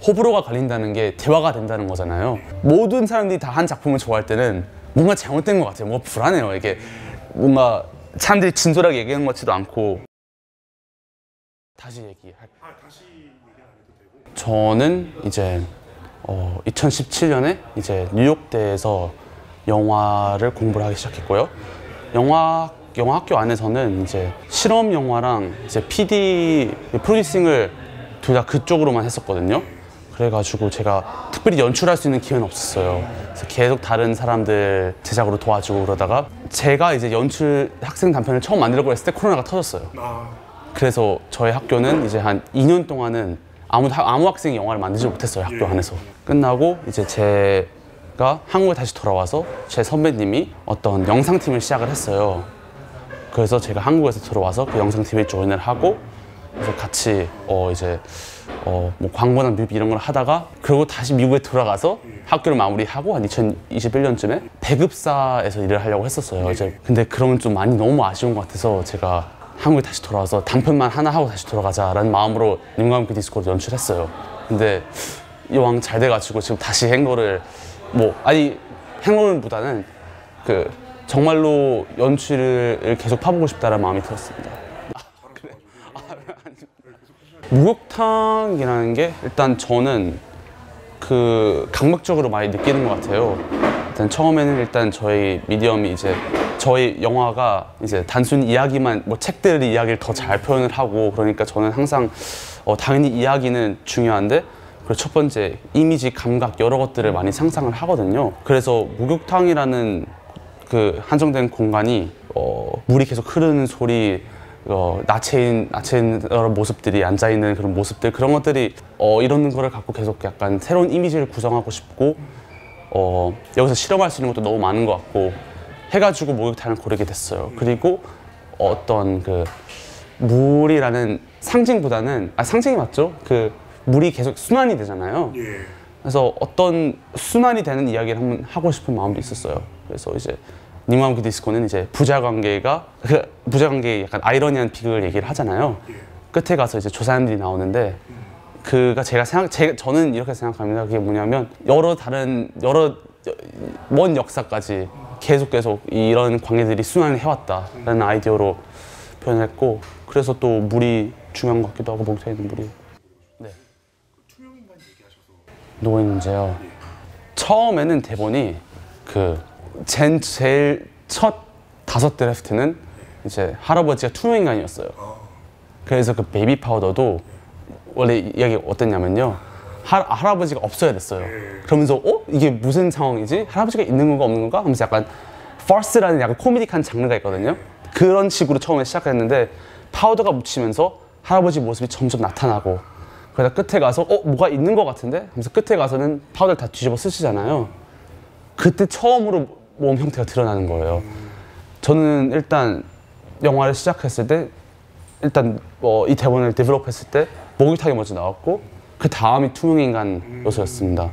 호불호가 갈린다는 게 대화가 된다는 거잖아요. 모든 사람들이 다 한 작품을 좋아할 때는 뭔가 잘못된 것 같아요. 뭔가 불안해요. 이게 뭔가 사람들이 진솔하게 얘기하는 것 같지도 않고. 다시 얘기할. 다시 얘기 안 해도 되고. 저는 이제 2017년에 이제 뉴욕대에서 영화를 공부를 하기 시작했고요. 영화학교 안에서는 이제 실험 영화랑 이제 PD 프로듀싱을 둘 다 그쪽으로만 했었거든요. 그래가지고 제가 특별히 연출할 수 있는 기회는 없었어요. 그래서 계속 다른 사람들 제작으로 도와주고 그러다가 제가 이제 연출 학생 단편을 처음 만들려고 했을 때 코로나가 터졌어요. 그래서 저희 학교는 이제 한 2년 동안은 아무 학생이 영화를 만들지 못했어요. 학교 안에서. 끝나고 이제 제가 한국에 다시 돌아와서 제 선배님이 어떤 영상팀을 시작을 했어요. 그래서 제가 한국에서 들어와서 그 영상팀에 조인을 하고 그래서 같이 뭐 광고나 뮤비 이런 걸 하다가 그리고 다시 미국에 돌아가서 학교를 마무리하고 한 2021년쯤에 배급사에서 일을 하려고 했었어요. 이제 근데 그러면 좀 많이 너무 아쉬운 것 같아서 제가 한국에 다시 돌아와서 단편만 하나 하고 다시 돌아가자라는 마음으로 님과 함께 디스코를 연출했어요. 근데 이왕 잘 돼가지고 지금 다시 행거를 행거보다는 그 정말로 연출을 계속 파보고 싶다는 마음이 들었습니다. 그래. 목욕탕이라는 게 일단 저는 그 감각적으로 많이 느끼는 것 같아요. 일단 처음에는 일단 저희 미디엄이 이제 저희 영화가 이제 단순히 이야기만 책들의 이야기를 더 잘 표현을 하고 그러니까 저는 항상 당연히 이야기는 중요한데 그리고 첫 번째 이미지, 감각 여러 것들을 많이 상상을 하거든요. 그래서 목욕탕이라는 그 한정된 공간이 물이 계속 흐르는 소리, 나체인 여러 모습들이 앉아있는 그런 모습들 그런 것들이 이런 거를 갖고 계속 약간 새로운 이미지를 구성하고 싶고 여기서 실험할 수 있는 것도 너무 많은 것 같고 해가지고 목욕탕을 고르게 됐어요. 그리고 어떤 그 물이라는 상징보다는 상징이 맞죠? 그 물이 계속 순환이 되잖아요. 그래서 어떤 순환이 되는 이야기를 한번 하고 싶은 마음도 있었어요. 그래서 이제 님과 함께 디스코는 이제 부자관계가 부자관계에 약간 아이러니한 비극을 얘기를 하잖아요. 끝에 가서 이제 조사님들이 나오는데 그가 저는 이렇게 생각합니다. 그게 뭐냐면 여러 먼 역사까지 계속 이런 관계들이 순환을 해왔다라는 아이디어로 표현했고 그래서 또 물이 중요한 것 같기도 하고 목욕탕에 있는 물이. 네. 투명인간 얘기하셔서 노인 문제요. 처음에는 대본이 제일 첫 5 드래프트는 이제 할아버지가 투명인간이었어요. 그래서 그 베이비 파우더도 원래 이야기가 어땠냐면요. 할아버지가 없어야 됐어요. 그러면서 이게 무슨 상황이지? 할아버지가 있는 건가 없는 건가? 하면서 약간 farce라는 약간 코미딕한 장르가 있거든요. 그런 식으로 처음에 시작했는데 파우더가 묻히면서 할아버지 모습이 점점 나타나고 그러다 끝에 가서 뭐가 있는 것 같은데? 하면서 끝에 가서는 파우더를 다 뒤집어 쓰시잖아요. 그때 처음으로 몸 형태가 드러나는 거예요. 저는 일단 영화를 시작했을 때 일단 이 대본을 디벨롭했을 때 목욕탕이 먼저 나왔고 그 다음이 투명인간 요소였습니다.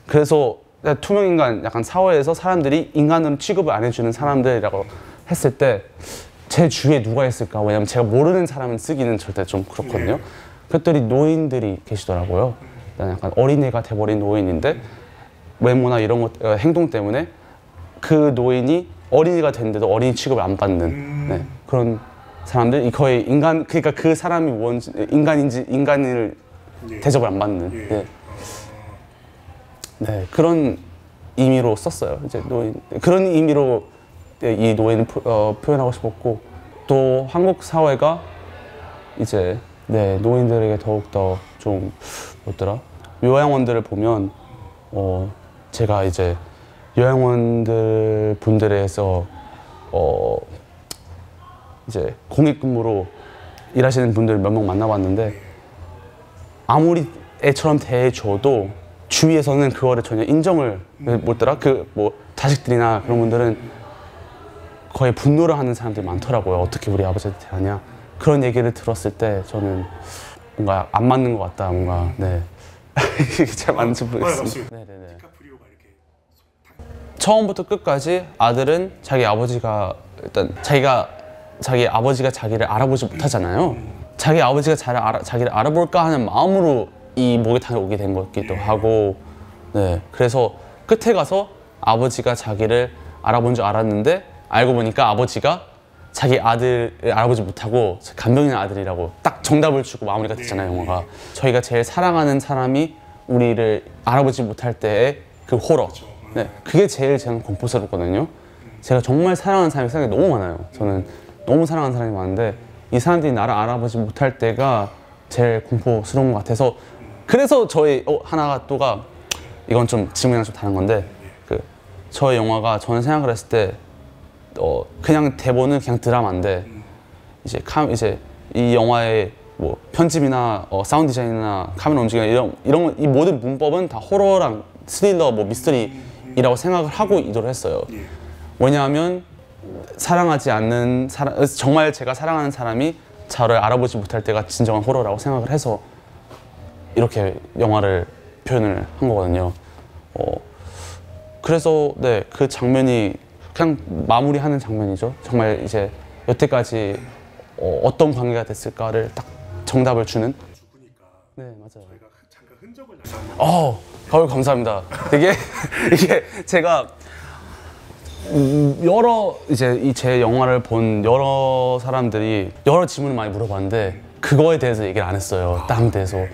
그래서 투명인간 약간 사회에서 사람들이 인간으로 취급을 안 해주는 사람들이라고 했을 때 제 주위에 누가 있을까? 왜냐면 제가 모르는 사람은 쓰기는 절대 좀 그렇거든요. 그랬더니 노인들이 계시더라고요. 약간 어린애가 돼버린 노인인데 외모나 이런 행동 때문에 그 노인이 어린이가 됐는데도 어린이 취급을 안 받는 그런 사람들 거의 그러니까 그 사람이 뭔지 인간을 대접을 안 받는 그런 의미로 썼어요. 이제 그런 의미로 이 노인을 표현하고 싶었고 또 한국 사회가 이제 노인들에게 더욱더 좀 요양원들을 보면 제가 이제 요양원들 분들에서 이제 공익근무로 일하시는 분들 몇 명 만나봤는데 아무리 애처럼 대해줘도 주위에서는 그거를 전혀 인정을 자식들이나 그런 분들은 거의 분노를 하는 사람들이 많더라고요. 어떻게 우리 아버지한테 대하냐 그런 얘기를 들었을 때 저는 뭔가 안 맞는 것 같다. 뭔가 이게 잘 맞는지 모르겠습니다. 네네네. 처음부터 끝까지 아들은 자기 아버지가 자기 아버지가 자기를 알아보지 못하잖아요. 자기 아버지가 자기를 알아볼까 하는 마음으로 이 목욕탕에 오게 된 거기도 하고, 네, 그래서 끝에 가서 아버지가 자기를 알아본 줄 알았는데 알고 보니까 아버지가 자기 아들을 알아보지 못하고 간병인 아들이라고 딱 정답을 주고 마무리가 됐잖아요, 영화가. 저희가 제일 사랑하는 사람이 우리를 알아보지 못할 때의 그 호러. 네, 그게 제일 저는 공포스럽거든요. 제가 정말 사랑하는 사람이 생각이 너무 많아요. 저는 너무 사랑하는 사람이 많은데 이 사람들이 나를 알아보지 못할 때가 제일 공포스러운 것 같아서, 그래서 저희 하나가 또가 이건 좀 질문이랑 좀 다른 건데, 그 저의 영화가 저는 생각을 했을 때 그냥 대본은 그냥 드라마인데 이제 이 영화의 뭐 편집이나 사운드 디자인이나 카메라 움직임이나 이런 이 모든 문법은 다 호러랑 스릴러, 뭐 미스터리라고 생각을 하고 이도를 했어요. 왜냐하면 사랑하지 않는 사람, 정말 제가 사랑하는 사람이 저를 알아보지 못할 때가 진정한 호러라고 생각을 해서 이렇게 영화를 표현을 한 거거든요. 그래서 네, 그 장면이 그냥 마무리하는 장면이죠. 정말 이제 여태까지 어떤 관계가 됐을까를 딱 정답을 주는. 죽으니까 네, 맞아요. 저희가 잠깐 흔적을 남겼는데. 가을 감사합니다. 이게 제가 여러 이제 제 영화를 본 여러 사람들이 여러 질문을 많이 물어봤는데 그거에 대해서 얘기를 안 했어요. 땀에 대해서.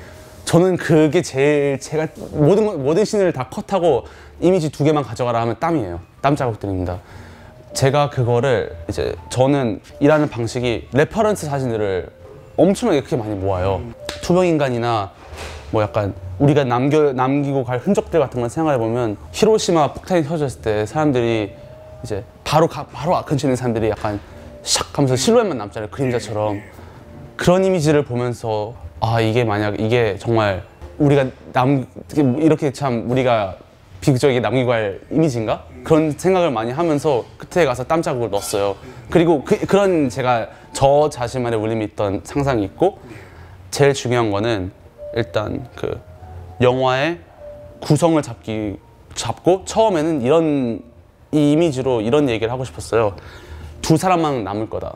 저는 그게 제일 제가 모든 씬을 다 컷하고 이미지 2개만 가져가라 하면 땀이에요. 땀 자국들입니다. 제가 그거를 이제 저는 일하는 방식이 레퍼런스 사진들을 엄청나게 크게 많이 모아요. 투명인간이나 뭐 약간 우리가 남기고 갈 흔적들 같은 걸 생각해 보면 히로시마 폭탄이 터졌을 때 사람들이 이제 바로 근처에 있는 사람들이 약간 샥 하면서 실루엣만 남잖아요. 그림자처럼. 그런 이미지를 보면서 이게 정말 우리가 이렇게 참 우리가 비극적이게 남기고 갈 이미지인가? 그런 생각을 많이 하면서 끝에 가서 땀 자국을 넣었어요. 그리고 그런 제가 저 자신만의 울림이 있던 상상이 있고, 제일 중요한 거는 일단 그 영화의 구성을 잡고 처음에는 이 이미지로 이런 얘기를 하고 싶었어요. 2사람만 남을 거다.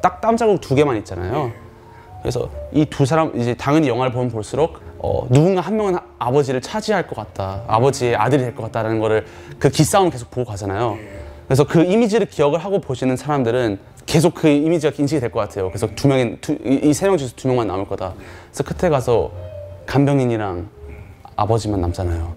딱 땀 자국 2개만 있잖아요. 그래서 이 2사람 이제 당연히 영화를 보면 볼수록 누군가 한 명은 아버지를 차지할 것 같다, 아버지의 아들이 될 것 같다라는 거를 그 기싸움 계속 보고 가잖아요. 그래서 그 이미지를 기억을 하고 보시는 사람들은 계속 그 이미지가 인식이 될 것 같아요. 그래서 이 3명 중에서 2명만 남을 거다. 그래서 끝에 가서 간병인이랑 아버지만 남잖아요.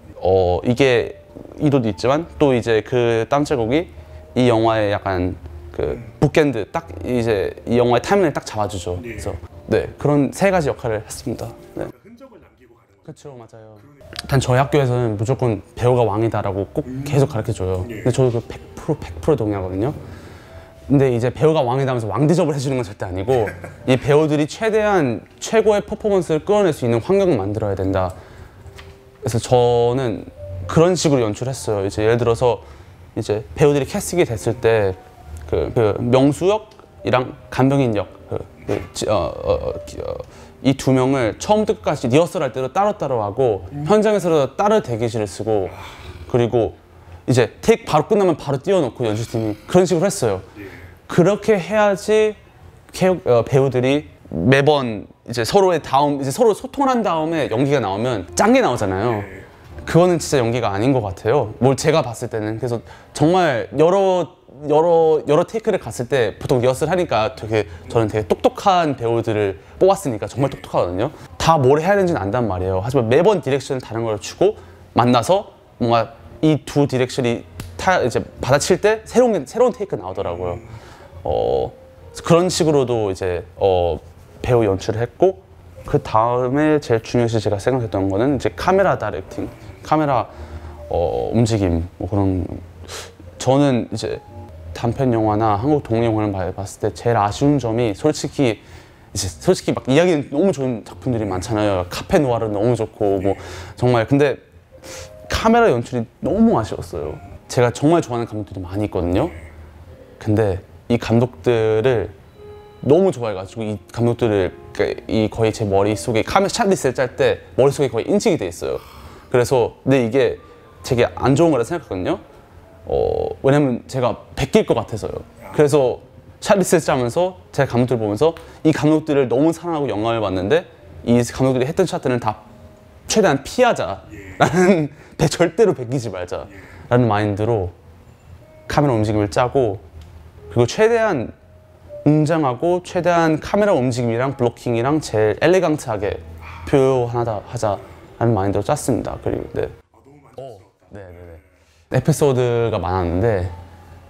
이게 이도도 있지만 또 이제 그 땀 자국이 이 영화의 약간 그 북엔드 딱 이제 이 영화의 타임라인을 딱 잡아주죠. 그래서 네, 그런 3가지 역할을 했습니다. 네. 흔적을 남기고 가는 거죠. 그렇죠, 맞아요. 일단 저희 학교에서는 무조건 배우가 왕이다라고 꼭 계속 가르쳐줘요. 근데 저도 그 100% 동의하거든요. 근데 이제 배우가 왕이다면서 왕 대접을 해주는 건 절대 아니고 이 배우들이 최대한 최고의 퍼포먼스를 끌어낼 수 있는 환경을 만들어야 된다. 그래서 저는 그런 식으로 연출했어요. 이제 예를 들어서 이제 배우들이 캐스팅이 됐을 때 그 명수역이랑 간병인 역 이 2명을 처음부터 끝까지 리허설 할 때도 따로따로 하고 현장에서도 따로 대기실을 쓰고, 그리고 이제 테이크 바로 끝나면 바로 띄워놓고 연출팀이 그런 식으로 했어요. 그렇게 해야지 배우들이 매번 이제 서로 소통을 한 다음에 연기가 나오면 짠 게 나오잖아요. 그거는 진짜 연기가 아닌 것 같아요. 제가 봤을 때는. 그래서 정말 여러 테이크를 갔을 때 보통 리허설 하니까 저는 되게 똑똑한 배우들을 뽑았으니까 정말 똑똑하거든요. 다 뭘 해야 되는지는 안단 말이에요. 하지만 매번 디렉션을 다른 걸 주고 만나서 뭔가 이 2 디렉션이 이제 받아칠 때 새로운 테이크 나오더라고요. 그런 식으로도 이제 배우 연출을 했고, 그 다음에 제일 중요시 제가 생각했던 거는 이제 카메라 다이렉팅, 카메라 움직임, 뭐 그런. 저는 이제 단편 영화나 한국 독립 영화를 봤을 때 제일 아쉬운 점이 솔직히 막 이야기는 너무 좋은 작품들이 많잖아요. 카페 누아르는 너무 좋고 뭐 정말. 근데 카메라 연출이 너무 아쉬웠어요. 제가 정말 좋아하는 감독들이 많이 있거든요. 근데 이 감독들을 너무 좋아해가지고 이 감독들을 거의 제 머릿속에 샷리스트를 짤 때 머릿속에 거의 인식이 돼 있어요. 그래서 근데 이게 되게 안 좋은 거라 생각하거든요. 왜냐면 제가 베낄 것 같아서요. 그래서 샷리스트를 짜면서 제가 감독들 보면서 이 감독들을 너무 사랑하고 영감을 받는데 이 감독들이 했던 샷들은 다 최대한 피하자라는 절대로 베끼지 말자라는 마인드로 카메라 움직임을 짜고 그리고 최대한 웅장하고 최대한 카메라 움직임이랑 블로킹이랑 제일 엘레강트하게 표현하자라는 마인드로 짰습니다. 그리고 네. 너무 만족스럽다. 네네네. 에피소드가 많았는데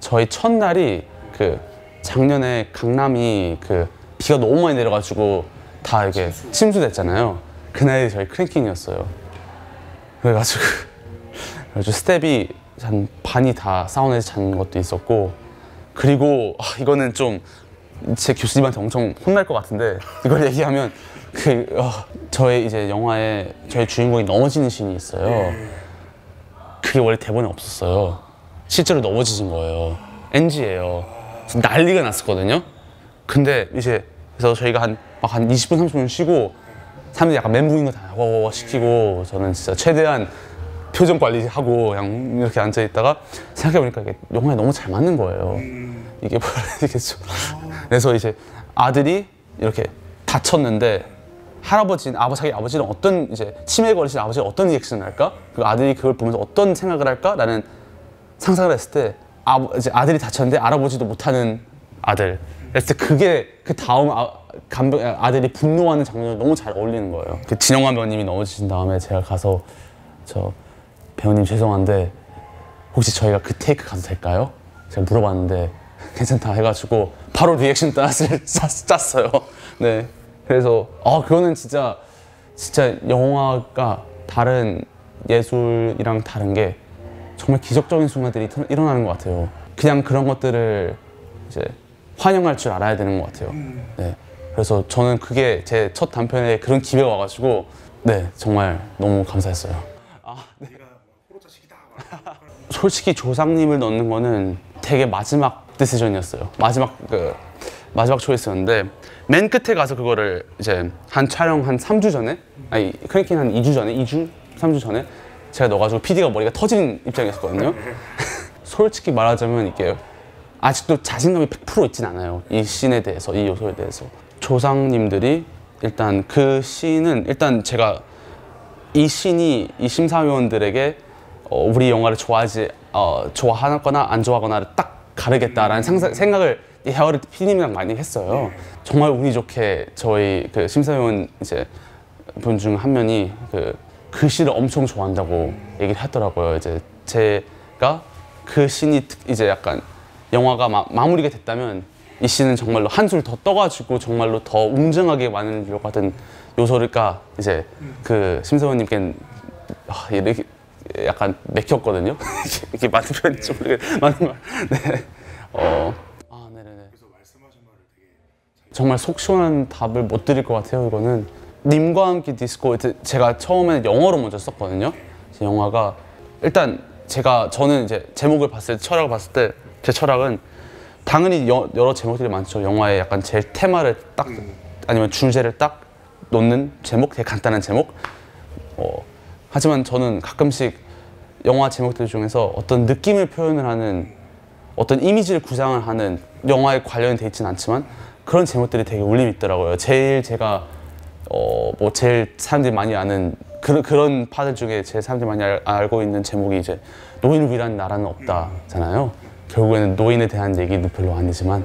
저희 첫날이 그 작년에 강남이 그 비가 너무 많이 내려가지고 다 이렇게 침수됐잖아요. 그날이 저희 크랭킹이었어요. 그래가지고 스텝이 한 반이 다 사우나에서 자는 것도 있었고 그리고 이거는 좀 제 교수님한테 엄청 혼날 것 같은데 이걸 얘기하면 저의 이제 영화에 저희 주인공이 넘어지는 씬이 있어요. 그게 원래 대본에 없었어요. 실제로 넘어지신 거예요. NG예요. 난리가 났었거든요. 근데 이제 그래서 저희가 한 20분 30분 쉬고 사람들이 약간 멘붕인 거 다 와와와 시키고 저는 진짜 최대한 표정 관리하고 그냥 이렇게 앉아 있다가 생각해보니까 이게 영화에 너무 잘 맞는 거예요. 이게 뭐라 해야겠죠. 그래서 이제 아들이 이렇게 다쳤는데 자기 아버지는 어떤 이제 치매에 걸리신 아버지가 어떤 리액션을 할까? 그 아들이 그걸 보면서 어떤 생각을 할까?라는 상상을 했을 때 이제 아들이 다쳤는데 알아보지도 못하는 아들. 그랬을 때 그게 그 다음 아들이 분노하는 장면이 너무 잘 어울리는 거예요. 그 진영환 배우님이 넘어지신 다음에 제가 가서 저 배우님 죄송한데 혹시 저희가 그 테이크 가도 될까요? 제가 물어봤는데 괜찮다 해가지고 바로 리액션 따라서 짰어요. 네. 그래서 그거는 진짜 영화가 다른 예술이랑 다른 게 정말 기적적인 순간들이 일어나는 것 같아요. 그냥 그런 것들을 이제 환영할 줄 알아야 되는 것 같아요. 네. 그래서 저는 그게 제 첫 단편에 그런 기회가 와가지고 네 정말 너무 감사했어요. 네가 호로자식이다. 솔직히 조상님을 넣는 거는 되게 마지막 디시전이었어요. 마지막 초이스였는데 맨 끝에 가서 그거를 이제 촬영 한 3주 전에 크랭킹 한 2주 전에 3주 전에 제가 넣어가지고 PD가 머리가 터진 입장이었거든요. 솔직히 말하자면 이게 아직도 자신감이 100% 있진 않아요. 이 씬에 대해서, 이 요소에 대해서. 조상님들이 일단 그 씬은 제가 이 씬이 이 심사위원들에게 우리 영화를 좋아하거나 안 좋아하거나를 딱 가르겠다라는 생각을 헤어리 PD님이랑 많이 했어요. 정말 운이 좋게 저희 그 심사위원 이제 분 중 한 명이 그 글씨를 엄청 좋아한다고 얘기를 하더라고요. 이제 제가 그 씬이 이제 약간 영화가 마무리가 됐다면 이 씬은 정말로 한술 더 떠가지고 정말로 더 웅장하게 만들려고 하던 요소를까 이제 그 심사위원님께는 이렇게 약간 맥혔거든요. 이렇게 맞는 표현이 좀 맞는 말. 네. 네네네. 그래서 말씀하신 말을 되게 정말 속 시원한 답을 못 드릴 것 같아요. 이거는 님과 함께 디스코 제가 처음에 영어로 먼저 썼거든요. 영화가 일단 저는 이제 제목을 봤을 때 철학을 봤을 때 제 철학은 당연히 여러 제목들이 많죠. 영화에 약간 제일 테마를 딱 아니면 주제를 딱 놓는 제목, 되게 간단한 제목. 하지만 저는 가끔씩 영화 제목들 중에서 어떤 느낌을 표현을 하는 어떤 이미지를 구상을 하는 영화에 관련이 돼 있진 않지만 그런 제목들이 되게 울림이 있더라고요. 제일 제가 제일 사람들이 많이 아는 그런 파들 중에 제일 사람들이 많이 알고 있는 제목이 이제 노인을 위한 나라는 없다잖아요. 결국에는 노인에 대한 얘기는 별로 아니지만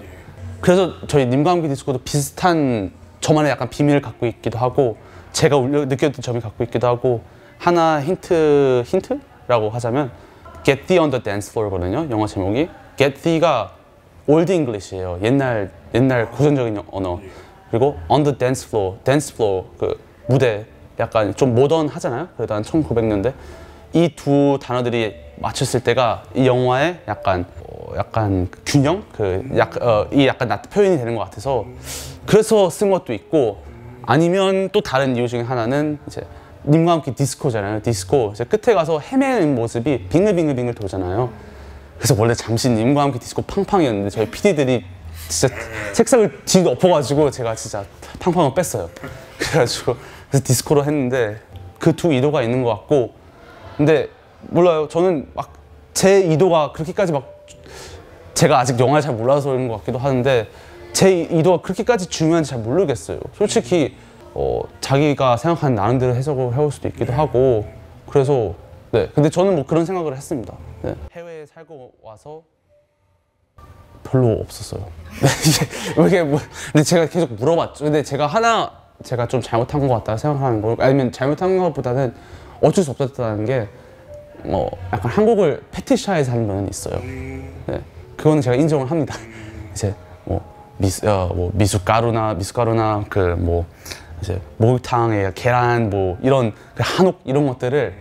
그래서 저희 님과 함께 디스코도 비슷한 저만의 약간 비밀을 갖고 있기도 하고 제가 느꼈던 점이 갖고 있기도 하고 하나 힌트라고 하자면 Get Thee on the Dance Floor거든요. 영어 제목이 Get Thee가 Old English예요. 옛날 고전적인 언어. 그리고 On the Dance Floor 그 무대 약간 좀 모던하잖아요. 그래도 한 1900년대 이 두 단어들이 맞췄을 때가 이 영화의 약간 균형 이 약간 표현이 되는 것 같아서 그래서 쓴 것도 있고 아니면 또 다른 이유 중에 하나는 이제 님과 함께 디스코잖아요. 디스코 이제 끝에 가서 헤매는 모습이 빙글빙글 돌잖아요. 그래서 원래 잠시 님과 함께 디스코 팡팡이었는데 저희 PD들이 진짜 책상을 뒤로 엎어가지고 제가 진짜 팡팡을 뺐어요. 그래서 디스코로 했는데 그 두 의도가 있는 것 같고 근데 몰라요. 저는 막 제 의도가 그렇게까지 제가 아직 영화를 잘 몰라서 그런 것 같기도 하는데 제 의도가 그렇게까지 중요한지 잘 모르겠어요. 솔직히 자기가 생각하는 나름대로 해석을 해올 수도 있기도 하고 그래서 네 근데 저는 뭐 그런 생각을 했습니다. 네. 해외에 살고 와서 별로 없었어요. 네, 이게 뭐 근데 제가 계속 물어봤죠. 근데 제가 좀 잘못한 것 같다 생각하는 거 아니면 잘못한 것보다는 어쩔 수 없었다는 게 약간 한국을 패티시아에서 하는 면은 있어요. 네, 그거는 제가 인정을 합니다. 이제 미숫가루나 그 뭐 이제 목욕탕에 계란 뭐 이런 그 한옥 이런 것들을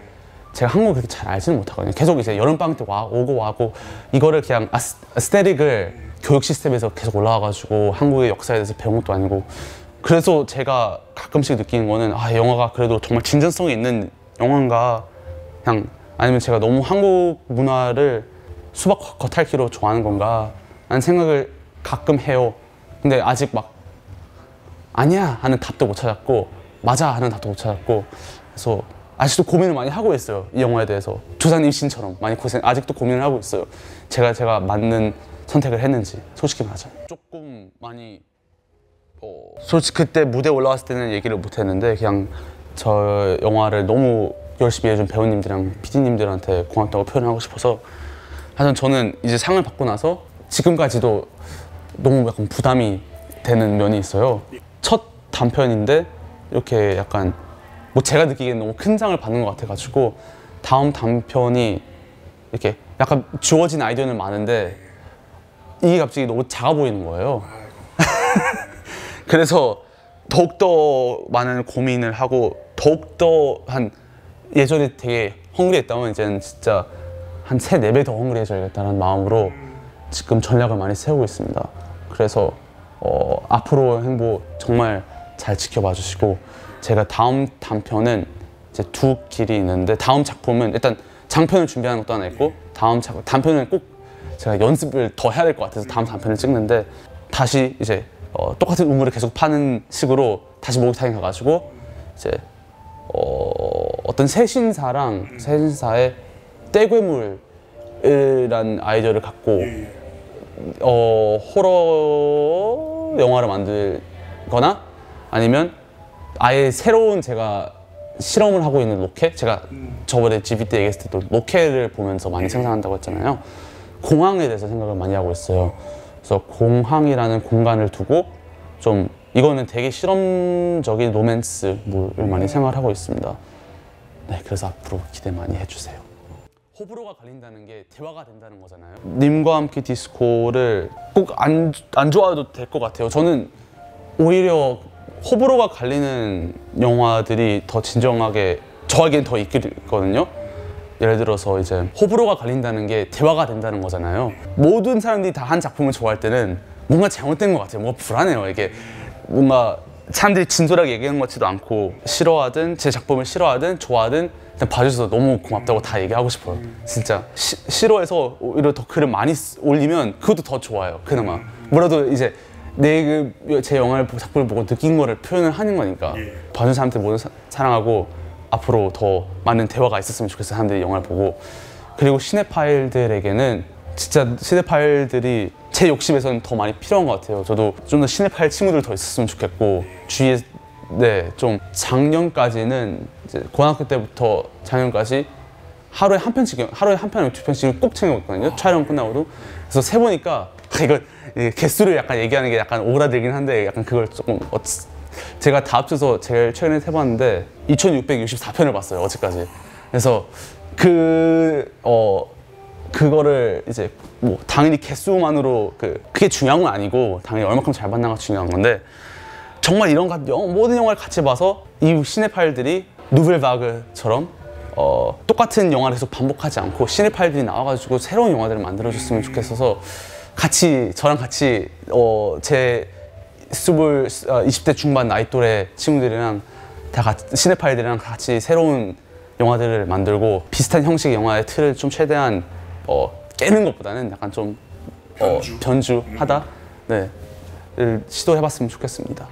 제가 한국을 그렇게 잘 알지는 못하거든요. 계속 이제 여름방학 때 오고 이거를 그냥 아스테릭을 교육 시스템에서 계속 올라와가지고 한국의 역사에 대해서 배운 것도 아니고 그래서 제가 가끔씩 느끼는 거는 영화가 그래도 정말 진전성이 있는 영화인가 그냥 아니면 제가 너무 한국 문화를 수박 겉핥기로 좋아하는 건가 라는 생각을 가끔 해요. 근데 아직 막 아니야 하는 답도 못 찾았고 맞아 하는 답도 못 찾았고 그래서 아직도 고민을 많이 하고 있어요. 이 영화에 대해서 조상님 신처럼 많이 아직도 고민을 하고 있어요. 제가 맞는 선택을 했는지 솔직히 말하자면 조금 많이 솔직히 그때 무대에 올라왔을 때는 얘기를 못 했는데 그냥 저 영화를 너무 열심히 해준 배우님들이랑 PD님들한테 고맙다고 표현하고 싶어서 하여튼 저는 이제 상을 받고 나서 지금까지도 너무 약간 부담이 되는 면이 있어요. 첫 단편인데 이렇게 약간 뭐 제가 느끼기엔 너무 큰 상을 받는 것 같아가지고 다음 단편이 이렇게 약간 주어진 아이디어는 많은데 이게 갑자기 너무 작아 보이는 거예요. 그래서 더욱더 많은 고민을 하고 더욱더 예전에 되게 헝그리했다면 이제는 진짜 한 3, 4배 더 헝그리해져야겠다는 마음으로 지금 전략을 많이 세우고 있습니다. 그래서 앞으로 행보 정말 잘 지켜봐 주시고 제가 다음 단편은 이제 2길이 있는데 다음 작품은 일단 장편을 준비하는 것도 하나 있고 단편은 꼭 제가 연습을 더 해야 될 것 같아서 다음 단편을 찍는데 다시 이제 똑같은 우물을 계속 파는 식으로 다시 목욕탕에 가가지고 이제 어떤 새신사의 떼괴물이란 아이디어를 갖고 호러 영화를 만들거나 아니면 아예 새로운 제가 실험을 하고 있는 로켓 제가 저번에 GB 때 얘기했을 때도 로켓을 보면서 많이 생산한다고 했잖아요. 공항에 대해서 생각을 많이 하고 있어요. 그래서 공항이라는 공간을 두고 좀 이거는 되게 실험적인 로맨스물을 많이 생각을 하고 있습니다. 네, 그래서 앞으로 기대 많이 해주세요. 호불호가 갈린다는 게 대화가 된다는 거잖아요. 님과 함께 디스코를 꼭 안 좋아해도 될 것 같아요. 저는 오히려 호불호가 갈리는 영화들이 더 진정하게 저에겐 더 있거든요. 예를 들어서 이제 호불호가 갈린다는 게 대화가 된다는 거잖아요. 모든 사람들이 다 한 작품을 좋아할 때는 뭔가 잘못된 것 같아요. 뭔가 불안해요. 이게 뭔가 사람들이 진솔하게 얘기하는 것 같지도 않고 싫어하든 제 작품을 싫어하든 좋아하든 일단 봐주셔서 너무 고맙다고 다 얘기하고 싶어요. 진짜 싫어해서 오히려 더 글을 많이 올리면 그것도 더 좋아요. 그나마 뭐라도 이제 제 작품을 보고 느낀 거를 표현을 하는 거니까 봐준 사람들 모두 사랑하고 앞으로 더 많은 대화가 있었으면 좋겠어요. 사람들이 영화를 보고. 그리고 시네파일들에게는 진짜 시네파일들이 제 욕심에서는 더 많이 필요한 것 같아요. 저도 좀 더 시네파일 친구들 더 있었으면 좋겠고 주위에 좀 작년까지는 이제 고등학교 때부터 작년까지 하루에 한 편씩 하루에 한 편을 2편씩 꼭 챙겨봤거든요. 촬영 끝나고도. 그래서 세 보니까 이거 개수를 약간 얘기하는 게 약간 오그라들긴 한데 약간 그걸 조금 제가 다 합쳐서 제일 최근에 해봤는데 2664편을 봤어요. 어제까지. 그래서 그거를 이제 뭐 당연히 개수만으로 그게 중요한 건 아니고 당연히 얼마큼 잘 봤나가 중요한 건데 정말 이런 모든 영화를 같이 봐서 이 시네파일들이 누벨 바그처럼 똑같은 영화를 계속 반복하지 않고 시네파일들이 나와가지고 새로운 영화들을 만들어줬으면 좋겠어서 저랑 같이 제 20대 중반 나이 또래 친구들이랑 다 같이 시네파일들이랑 같이 새로운 영화들을 만들고 비슷한 형식의 영화의 틀을 좀 최대한 깨는 것보다는 약간 좀 변주하다 시도해봤으면 좋겠습니다.